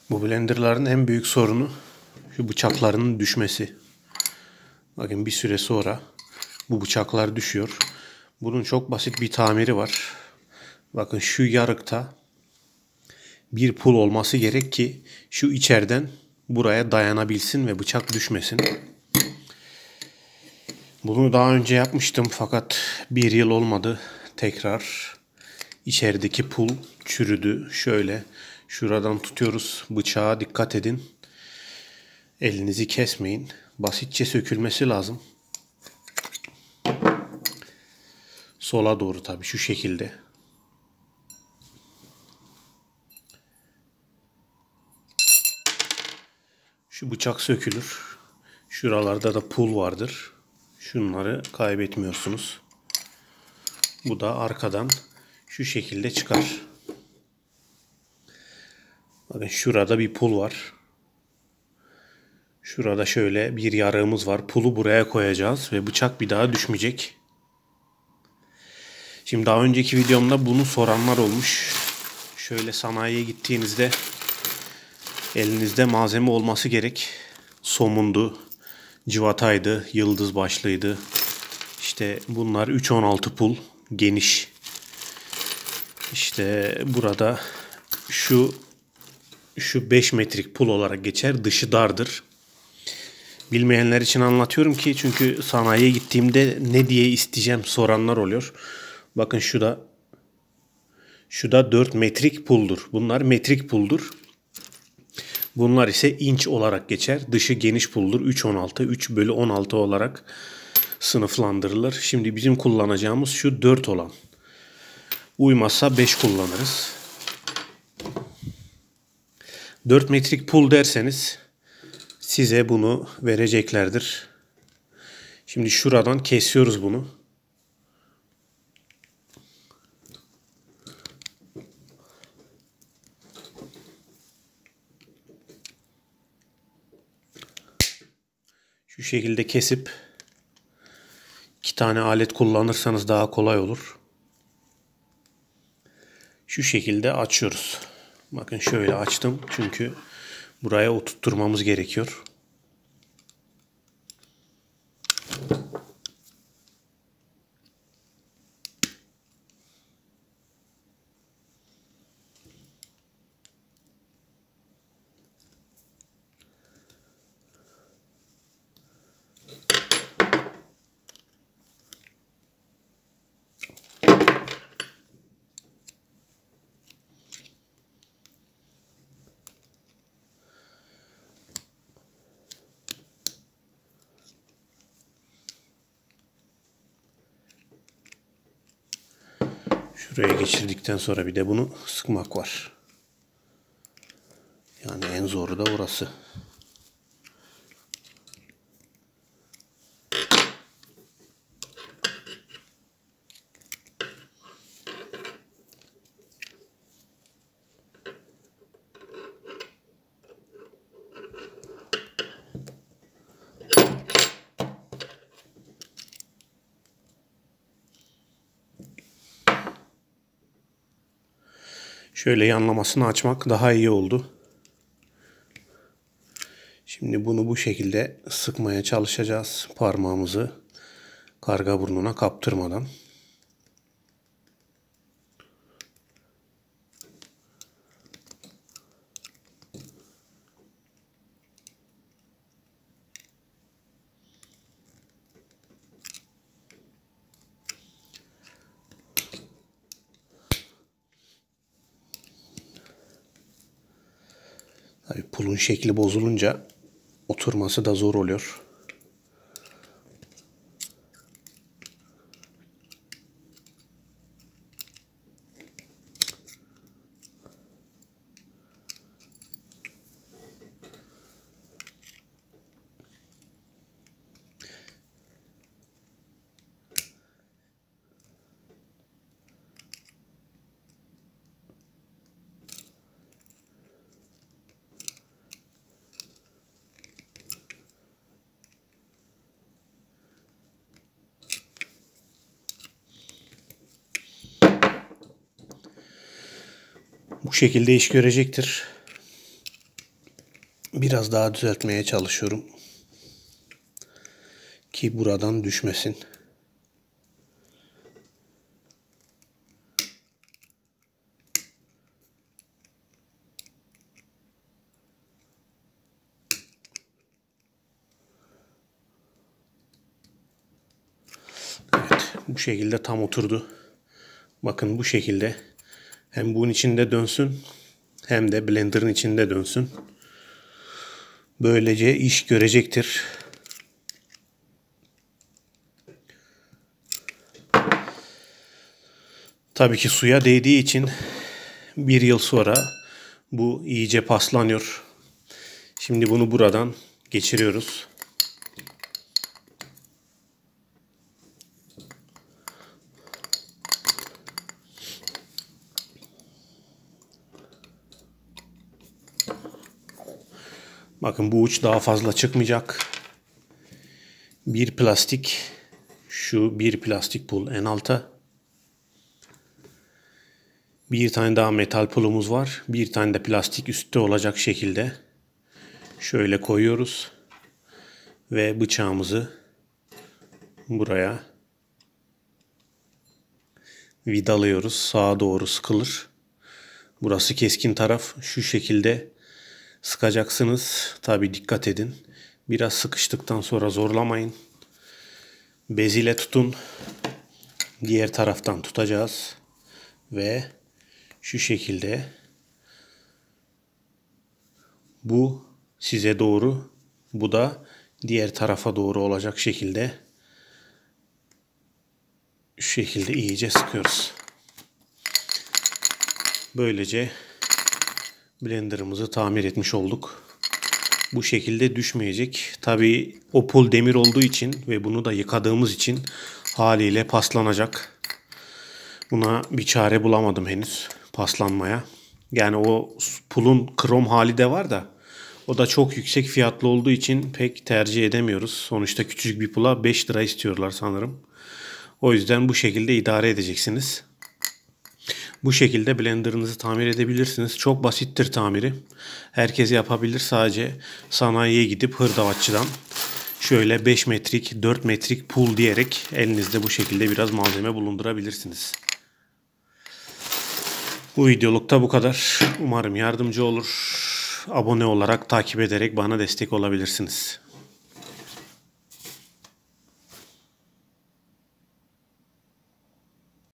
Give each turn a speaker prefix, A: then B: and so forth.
A: Bu blenderların en büyük sorunu şu bıçaklarının düşmesi. Bakın bir süre sonra bu bıçaklar düşüyor. Bunun çok basit bir tamiri var. Bakın şu yarıkta bir pul olması gerek ki şu içeriden buraya dayanabilsin ve bıçak düşmesin. Bunu daha önce yapmıştım fakat bir yıl olmadı. Tekrar içerideki pul çürüdü. Şöyle şuradan tutuyoruz. Bıçağa dikkat edin. Elinizi kesmeyin. Basitçe sökülmesi lazım. Sola doğru tabii şu şekilde. Şu bıçak sökülür. Şuralarda da pul vardır. Şunları kaybetmiyorsunuz. Bu da arkadan şu şekilde çıkar. Bakın şurada bir pul var. Şurada şöyle bir yarığımız var. Pulu buraya koyacağız ve bıçak bir daha düşmeyecek. Şimdi daha önceki videomda bunu soranlar olmuş. Şöyle sanayiye gittiğinizde elinizde malzeme olması gerek. Somundu, civataydı, yıldız başlıydı. İşte bunlar 3-16 pul geniş. İşte burada şu 5 metrik pul olarak geçer. Dışı dardır. Bilmeyenler için anlatıyorum ki çünkü sanayiye gittiğimde ne diye isteyeceğim soranlar oluyor. Bakın şu da 4 metrik puldur. Bunlar metrik puldur. Bunlar ise inç olarak geçer. Dışı geniş puldur. 3-16, 3/16 olarak sınıflandırılır. Şimdi bizim kullanacağımız şu 4 olan. Uymazsa 5 kullanırız. 4 metrik pul derseniz size bunu vereceklerdir. Şimdi şuradan kesiyoruz bunu. Şu şekilde kesip 2 tane alet kullanırsanız daha kolay olur. Şu şekilde açıyoruz. Bakın şöyle açtım çünkü buraya oturtturmamız gerekiyor. Şuraya geçirdikten sonra bir de bunu sıkmak var. Yani en zoru da orası. Şöyle yanlamasını açmak daha iyi oldu. Şimdi bunu bu şekilde sıkmaya çalışacağız. Parmağımızı karga burnuna kaptırmadan. Tabii pulun şekli bozulunca oturması da zor oluyor. Bu şekilde iş görecektir. Biraz daha düzeltmeye çalışıyorum ki buradan düşmesin. Evet, bu şekilde tam oturdu. Bakın bu şekilde hem bunun içinde dönsün hem de blenderın içinde dönsün. Böylece iş görecektir. Tabii ki suya değdiği için bir yıl sonra bu iyice paslanıyor. Şimdi bunu buradan geçiriyoruz. Bakın bu uç daha fazla çıkmayacak. Bir plastik, şu bir plastik pul en alta. Bir tane daha metal pulumuz var. Bir tane de plastik üstte olacak şekilde. Şöyle koyuyoruz. Ve bıçağımızı buraya vidalıyoruz. Sağa doğru sıkılır. Burası keskin taraf. Şu şekilde sıkacaksınız. Tabi dikkat edin. Biraz sıkıştıktan sonra zorlamayın. Bez ile tutun. Diğer taraftan tutacağız. Ve şu şekilde bu size doğru, bu da diğer tarafa doğru olacak şekilde şu şekilde iyice sıkıyoruz. Böylece blenderımızı tamir etmiş olduk. Bu şekilde düşmeyecek. Tabii o pul demir olduğu için ve bunu da yıkadığımız için haliyle paslanacak. Buna bir çare bulamadım henüz paslanmaya. Yani o pulun krom hali de var da o da çok yüksek fiyatlı olduğu için pek tercih edemiyoruz. Sonuçta küçücük bir pula 5 lira istiyorlar sanırım. O yüzden bu şekilde idare edeceksiniz. Bu şekilde blenderınızı tamir edebilirsiniz. Çok basittir tamiri. Herkes yapabilir. Sadece sanayiye gidip hırdavatçıdan şöyle 5 metrik, 4 metrik pul diyerek elinizde bu şekilde biraz malzeme bulundurabilirsiniz. Bu videolukta bu kadar. Umarım yardımcı olur. Abone olarak, takip ederek bana destek olabilirsiniz.